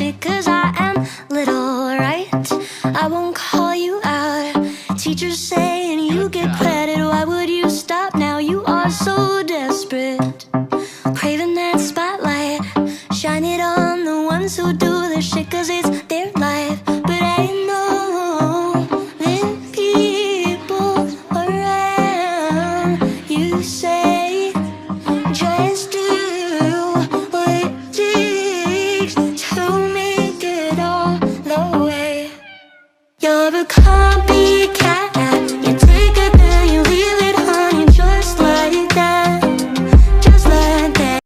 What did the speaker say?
shit, cause I am little, right? I won't call you out. Teachers saying you get credit, why would you stop now? You are so desperate, craving that spotlight. Shine it on the ones who do the shit, cause it's their life. But I know that people around you say just